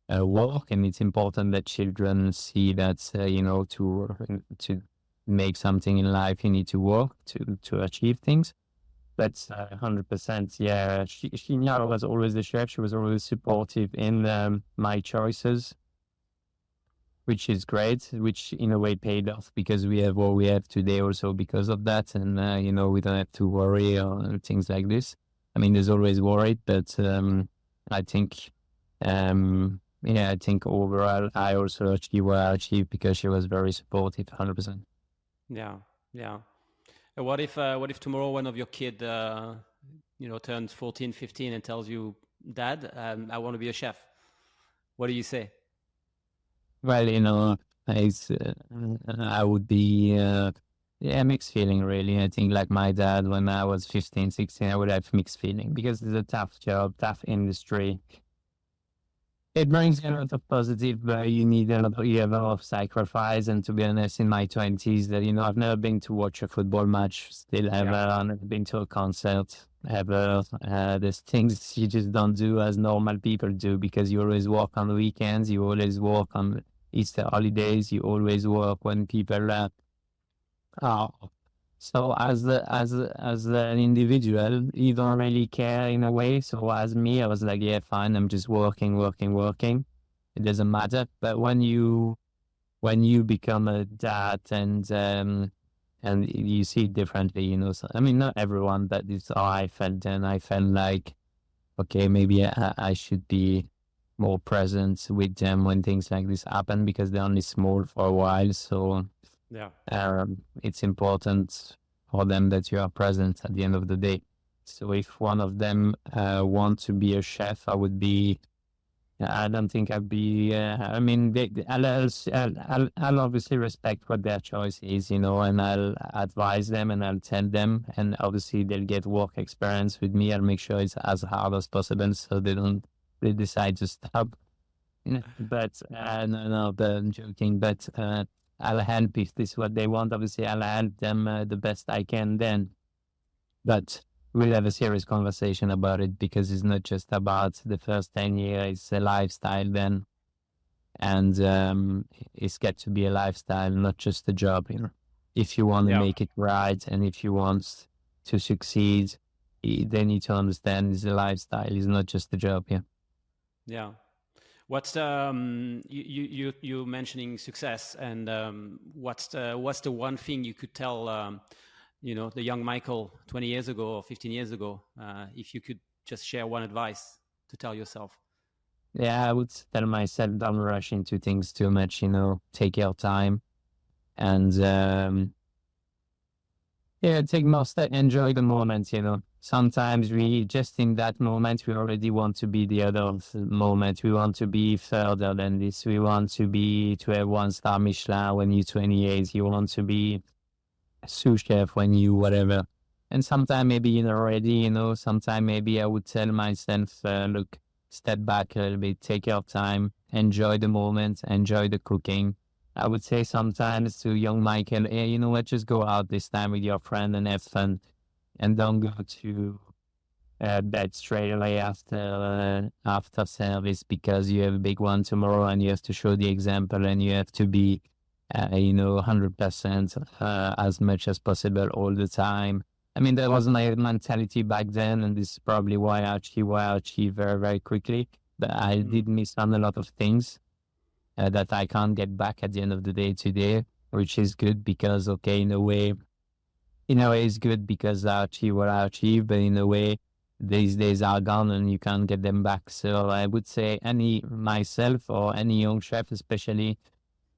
work, and it's important that children see that to make something in life, you need to work to achieve things. That's 100%. Yeah, she now was always the chef. She was always supportive in my choices, which is great, which in a way paid off because we have what we have today also because of that. And, we don't have to worry or things like this. I mean, there's always worried, but I think, I think overall I also achieved what I achieved because she was very supportive, 100%. Yeah, yeah. What if tomorrow one of your kid, turns 14, 15 and tells you, Dad, I want to be a chef? What do you say? Well, I would be, mixed feeling really. I think like my dad, when I was 15, 16, I would have mixed feeling because it's a tough job, tough industry. It brings a lot of positive, but you have a lot of sacrifice. And to be honest, in my 20s, that, I've never been to watch a football match, still ever. I've never been to a concert, ever. There's things you just don't do as normal people do because you always work on the weekends, you always work on Easter holidays, you always work when people are. So as an individual, you don't really care in a way. So as me, I was like, yeah, fine, I'm just working. It doesn't matter. But when you become a dad and you see it differently, So I mean, not everyone, but it's how I felt then. I felt like, okay, maybe I should be more present with them when things like this happen because they're only small for a while. So Yeah. it's important for them that you are present at the end of the day. So if one of them want to be a chef, I don't think I'd be. I mean, I'll obviously respect what their choice is, and I'll advise them and I'll tell them, and obviously they'll get work experience with me. I'll make sure it's as hard as possible so they decide to stop. But no, but I'm joking. But I'll help if this is what they want. Obviously, I'll help them the best I can then. But we'll have a serious conversation about it because it's not just about the first 10 years. It's a lifestyle then. And it's got to be a lifestyle, not just a job. If you want to make it right and if you want to succeed, they need to understand it's a lifestyle. It's not just a job. Yeah. Yeah. What's you mentioning success, and what's the one thing you could tell the young Michael 20 years ago or 15 years ago, if you could just share one advice to tell yourself? Yeah, I would tell myself, don't rush into things too much, take your time and enjoy the moment, Sometimes we just in that moment, we already want to be the other moment. We want to be further than this. We want to have 1-star Michelin when you're 28. You want to be a sous chef when you whatever. And sometimes maybe you're not ready, Sometimes maybe I would tell myself, look, step back a little bit, take your time, enjoy the moment, enjoy the cooking. I would say sometimes to young Michael, hey, you know what, just go out this time with your friend and have fun. And don't go to bed straight away after service because you have a big one tomorrow and you have to show the example and you have to be, 100% as much as possible all the time. I mean, that was my mentality back then, and this is probably why I achieved very, very quickly. But I did miss on a lot of things that I can't get back at the end of the day today, which is good because, okay, in a way, it's good because I achieved what I achieved, but in a way, these days are gone and you can't get them back. So I would say myself or any young chef, especially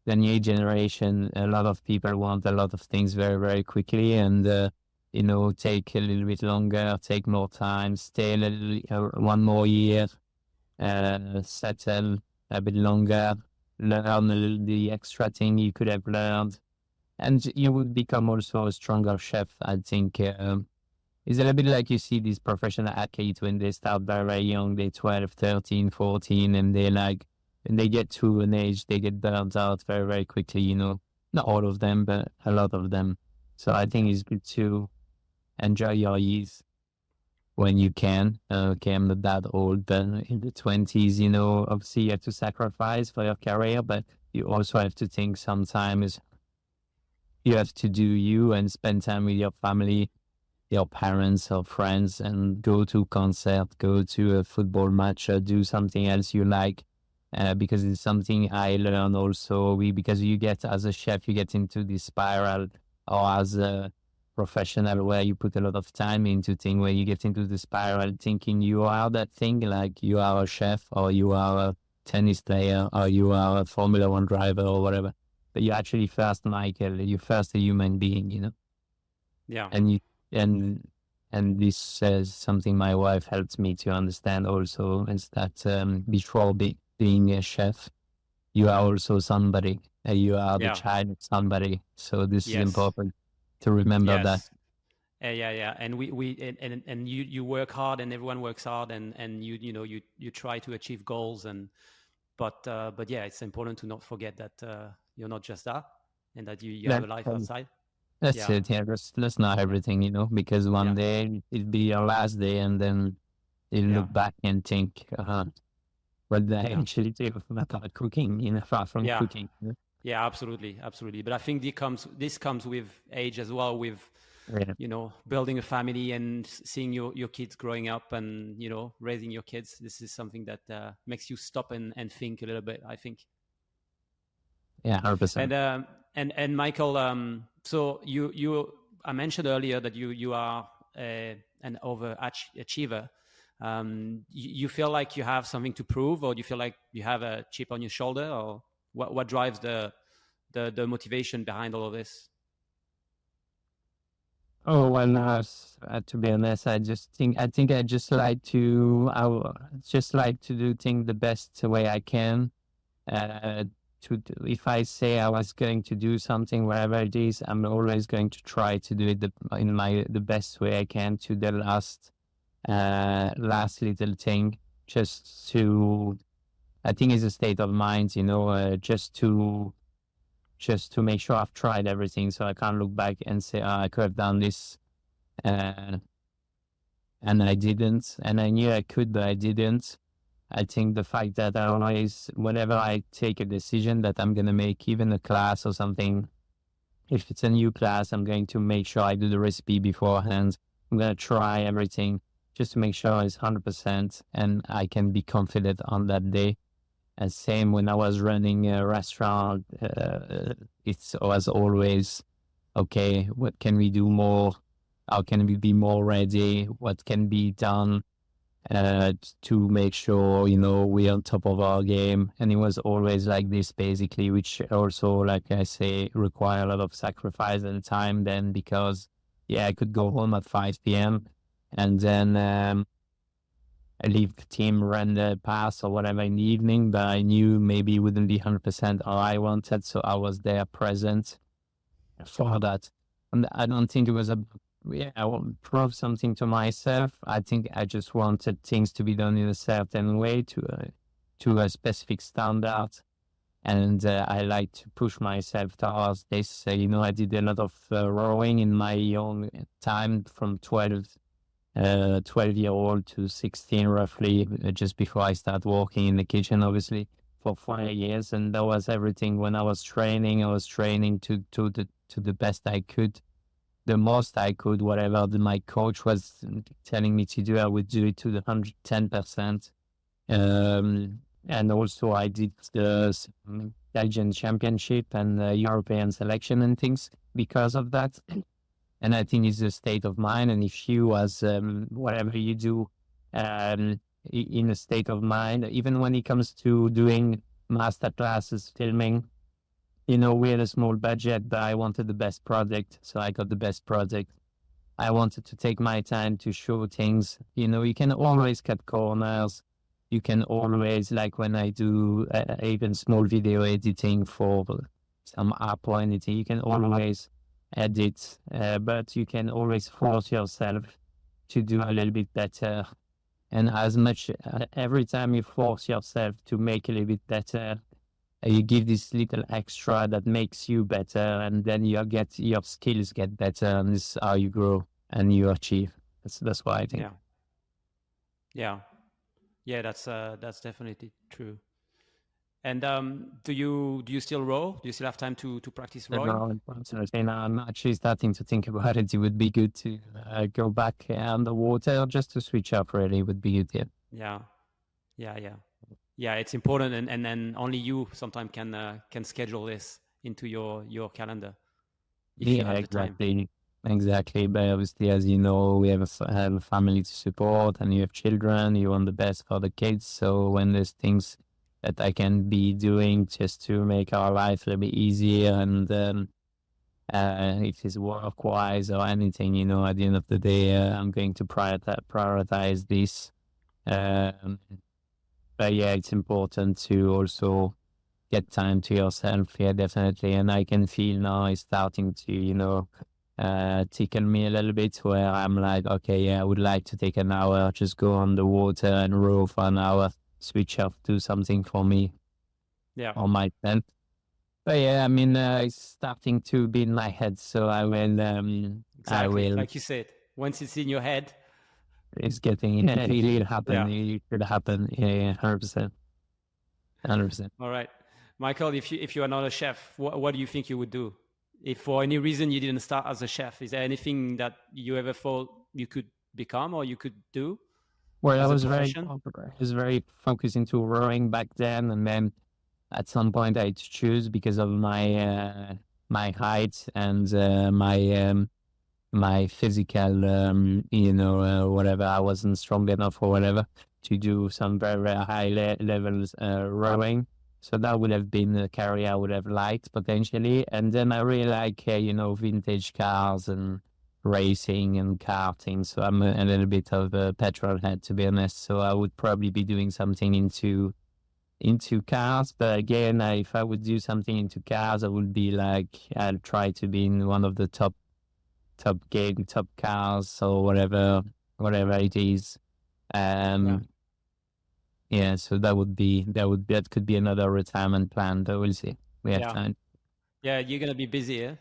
the new generation, a lot of people want a lot of things very, very quickly and, take a little bit longer, take more time, stay one more year, settle a bit longer, learn the extra thing you could have learned. And you would become also a stronger chef. I think it's a little bit like you see these professional athletes when they start very, very young, they're 12, 13, 14, and they get to an age, they get burnt out very, very quickly, Not all of them, but a lot of them. So I think it's good to enjoy your youth when you can. Okay, I'm not that old, but in the 20s, obviously you have to sacrifice for your career, but you also have to think sometimes you have to do you and spend time with your family, your parents or friends, and go to concert, go to a football match, or do something else you like. Because it's something I learned also. Because you get, as a chef, you get into this spiral, or as a professional where you put a lot of time into thing, where you get into the spiral thinking you are that thing, like you are a chef, or you are a tennis player, or you are a Formula One driver, or whatever. But you're actually first, Michael. You're first a human being, Yeah. and you and this is something my wife helps me to understand also, is that before being a chef, you are also somebody. You are the child of somebody. So this is important to remember that. Yeah. And and you work hard, and everyone works hard, and you try to achieve goals, but yeah, it's important to not forget that you're not just that, and that you have a life outside. That's it. Yeah, that's not everything, because one day it'll be your last day, and then you'll look back and think, what did I actually do about cooking, far from cooking. Yeah, absolutely. But I think this comes with age as well, with building a family and seeing your kids growing up, and raising your kids. This is something that makes you stop and think a little bit, I think. Yeah, 100%. And Michael, so I mentioned earlier that you are an overachiever. You feel like you have something to prove, or do you feel like you have a chip on your shoulder, or what drives the motivation behind all of this? Oh, well, to be honest, I think I just like to, do things the best way I can. If I say I was going to do something, wherever it is, I'm always going to try to do it the best way I can, to the last little thing, just to, I think it's a state of mind, just to make sure I've tried everything, so I can't look back and say, I could have done this, and I didn't, and I knew I could, but I didn't. I think the fact that I always, whenever I take a decision that I'm going to make, even a class or something, if it's a new class, I'm going to make sure I do the recipe beforehand. I'm going to try everything just to make sure it's 100% and I can be confident on that day. And same when I was running a restaurant, it was always, okay, what can we do more? How can we be more ready? What can be done to make sure, we're on top of our game? And it was always like this, basically, which also, like I say, require a lot of sacrifice and time then, because, I could go home at 5 p.m. and then I leave the team, run the pass or whatever in the evening, but I knew maybe it wouldn't be 100% all I wanted, so I was there present for that. And I don't think it was I want to prove something to myself. I think I just wanted things to be done in a certain way, to a specific standard. And I like to push myself towards this. I did a lot of rowing in my own time, from 12-year-old to 16, roughly, just before I start working in the kitchen, obviously, for 4 years. And that was everything. When I was training to the best I could, the most I could, whatever my coach was telling me to do, I would do it to the 110%. And also I did the Belgian championship and the European selection and things because of that. And I think it's a state of mind. And if you, as whatever you do, in a state of mind, even when it comes to doing master classes, filming, we had a small budget, but I wanted the best project, so I got the best project. I wanted to take my time to show things. You can always cut corners. You can always, like when I do even small video editing for some app or anything, you can always edit, but you can always force yourself to do a little bit better. And every time you force yourself to make a little bit better, you give this little extra that makes you better, and then your skills get better, and this is how you grow. and you achieve. That's what I think. Yeah. That's definitely true. And do you still row? Do you still have time to practice rowing? No, unfortunately, now I'm actually starting to think about it. It would be good to go back on the water just to switch up. Really, would be good. Yeah. It's important, and then only you sometimes can schedule this into your calendar if you have the time. Exactly. But obviously, as you know, we have a family to support, and you have children. You want the best for the kids. So when there's things that I can be doing just to make our life a little bit easier, and if it's work-wise or anything, at the end of the day, I'm going to prioritize this. But yeah, it's important to also get time to yourself. Yeah, definitely. And I can feel now it's starting to, tickle me a little bit, where I'm like, okay, yeah, I would like to take an hour, just go on the water and row for an hour, switch off, do something for me. Yeah. On myself. But yeah, I mean, it's starting to be in my head, so I will. Exactly, like you said, once it's in your head, it's getting it happen. It should happen. Yeah, 100%. 100%. All right, Michael, if you are not a chef, what do you think you would do? If for any reason you didn't start as a chef, is there anything that you ever thought you could become or you could do? Well, I was very focused into rowing back then, and then at some point I had to choose because of my my height and my physical, whatever. I wasn't strong enough or whatever to do some very, very high levels rowing. So that would have been a career I would have liked potentially. And then I really like, vintage cars and racing and karting. So I'm a little bit of a petrol head, to be honest. So I would probably be doing something into cars. But again, if I would do something into cars, I would be like, I'll try to be in one of the top cars or whatever it is. Yeah, so that could be another retirement plan, but we'll see. We have time. Yeah, you're gonna be busy, yeah?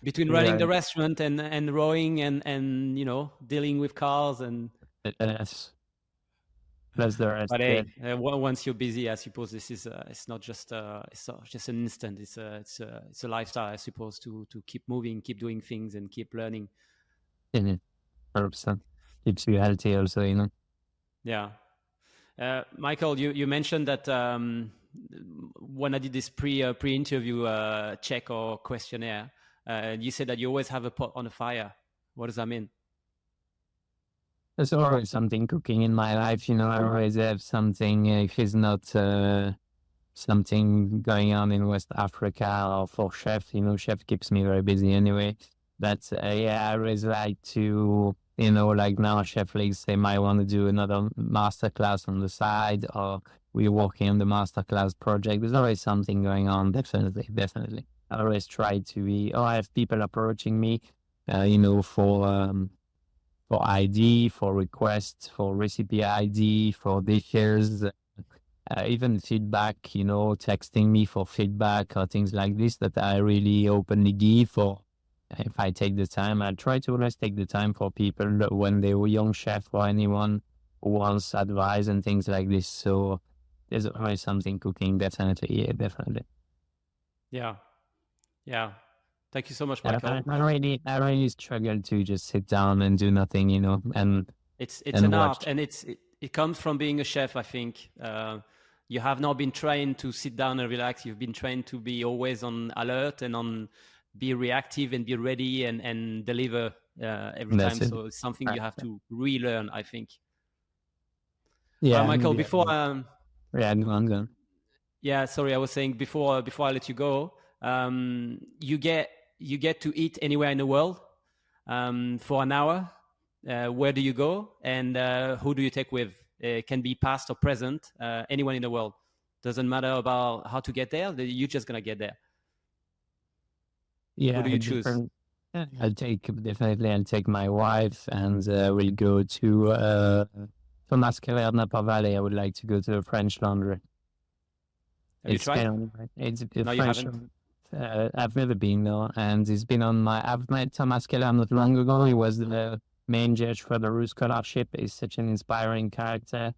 Between running the restaurant and rowing and dealing with cars and that's the rest. But hey, once you're busy, I suppose this is it's not just an instant. It's a lifestyle, I suppose, to keep moving, keep doing things, and keep learning. 100%. Keeps you healthy, also, Yeah, Michael, you mentioned that when I did this pre-interview check or questionnaire, you said that you always have a pot on the fire. What does that mean? There's always something cooking in my life, I always have something. If it's not something going on in West Africa or for chef, chef keeps me very busy anyway. But I always like to, like now Chef League say might want to do another masterclass on the side, or we're working on the masterclass project. There's always something going on, definitely. I always try to be, I have people approaching me, for ID, for requests, for recipe ID, for dishes, even feedback, texting me for feedback or things like this that I really openly give. Or if I take the time, I try to always take the time for people when they were young chef or anyone who wants advice and things like this. So there's always something cooking, definitely. Yeah, definitely. Yeah. Thank you so much, Michael. I really struggle to just sit down and do nothing, and it's an art, and it comes from being a chef. I think you have not been trained to sit down and relax. You've been trained to be always on alert and be reactive and be ready and deliver every time. So it's something you have to relearn, I think. Yeah, Michael. Before I'm going. Yeah, sorry, I was saying before I let you go. You get to eat anywhere in the world for an hour. Where do you go, and who do you take with? It can be past or present, anyone in the world. Doesn't matter about how to get there. You're just gonna get there. Yeah, who do you choose? I'll take my wife, and we'll go to Masquerade Napa Valley. I would like to go to the French Laundry. Have you tried? It's No, you haven't. I've never been though, and he's been on my. I've met Thomas Keller not long ago. He was the main judge for the Roux Scholarship. He's such an inspiring character,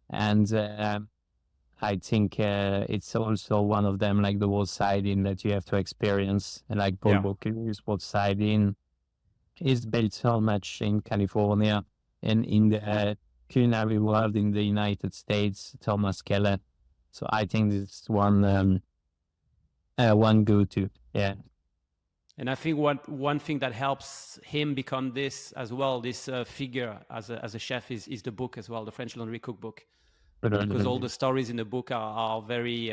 and I think it's also one of them, like the Waterside Inn, that you have to experience. Like Paul Bocuse, Waterside Inn is built so much in California and in the culinary world in the United States. Thomas Keller. So I think it's one go-to. Yeah. And I think one thing that helps him become this as well, this figure as a chef, is the book as well, the French Laundry Cookbook, because all the stories in the book are very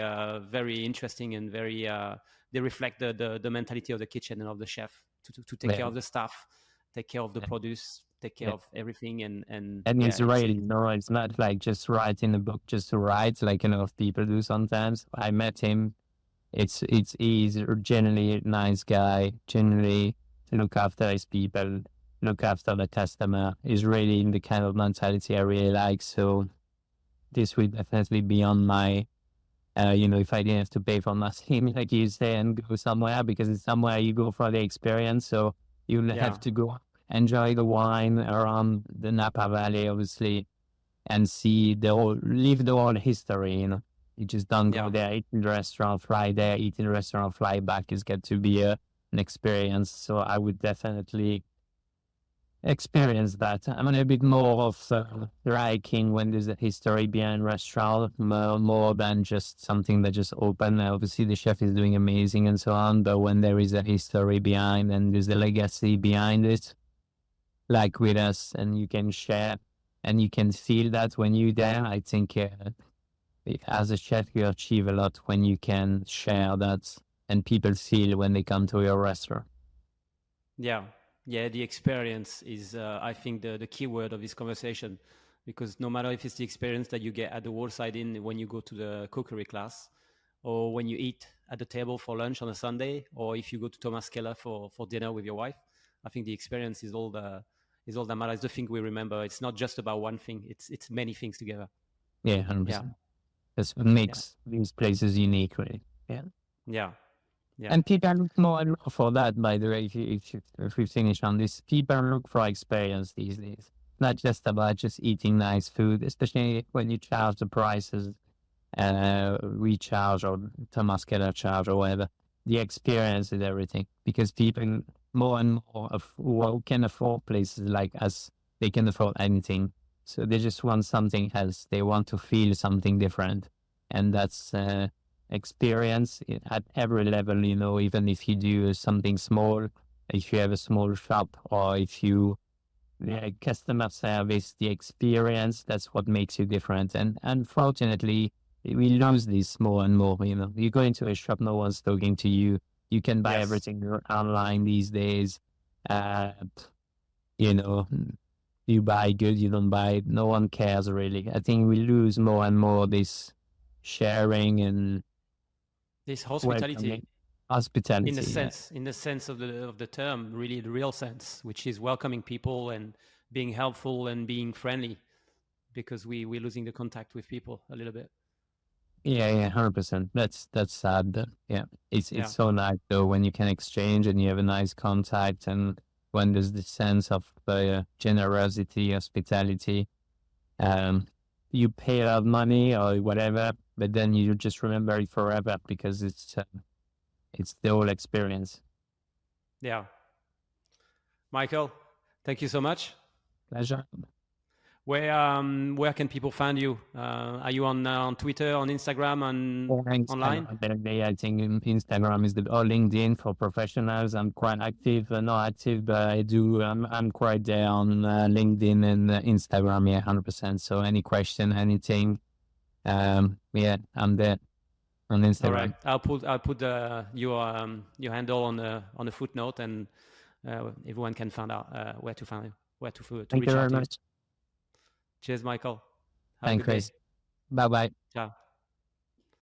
very interesting and very they reflect the mentality of the kitchen and of the chef to take care of the staff, take care of the produce, take care of everything, and it's writing. No, it's not like just writing a book just to write, like a lot of people do sometimes. I met him. He's generally a nice guy, generally look after his people, look after the customer. Is really in the kind of mentality I really like. So this would definitely be on my, if I didn't have to pay for nothing, like you say, and go somewhere, because it's somewhere you go for the experience. So you'll have to go enjoy the wine around the Napa Valley, obviously, and live the whole history, You just don't go there, eat in the restaurant, fly there, eat in the restaurant, fly back. It's got to be an experience. So I would definitely experience that. I'm a bit more of liking when there's a history behind restaurant, more than just something that just opened. Obviously, the chef is doing amazing and so on, but when there is a history behind and there's a legacy behind it, like with us, and you can share and you can feel that when you're there, I think as a chef, you achieve a lot when you can share that and people feel when they come to your restaurant. Yeah, the experience is, I think, the key word of this conversation, because no matter if it's the experience that you get at the Waterside Inn when you go to the cookery class, or when you eat at the table for lunch on a Sunday, or if you go to Thomas Keller for dinner with your wife, I think the experience is all that matters. The thing we remember. It's not just about one thing. It's many things together. Yeah, 100%. That's what makes these places unique, really. Yeah. And people look more and more for that, by the way, if we finish on this. People look for experience these days. Not just about just eating nice food, especially when you charge the prices we charge, or Thomas Keller charge, or whatever. The experience is everything, because people more and more who can afford places like us, they can afford anything. So they just want something else. They want to feel something different. And that's experience at every level, even if you do something small, if you have a small shop, or if you customer service, the experience, that's what makes you different. And unfortunately, we lose this more and more. You go into a shop, no one's talking to you. You can buy everything online these days. You buy good, you don't buy it. No one cares, really. I think we lose more and more this sharing and this hospitality. Hospitality, in the sense of the term, really the real sense, which is welcoming people and being helpful and being friendly, because we're losing the contact with people a little bit. Yeah, 100%. That's sad. It's so nice though when you can exchange and you have a nice contact, and when there's the sense of generosity, hospitality. You pay a lot of money or whatever, but then you just remember it forever, because it's the whole experience. Yeah. Michael, thank you so much. Pleasure. Where can people find you? Are you on Twitter, on Instagram, online? I think Instagram is or LinkedIn for professionals. I'm quite active, not active, but I'm quite there on LinkedIn and Instagram. 100%. So any question, anything, I'm there on Instagram. All right, I'll put your handle on the footnote, and everyone can find out where to find you, where to Thank reach you out very to much. you. Cheers, Michael. Thanks, Chris. Bye-bye. Ciao.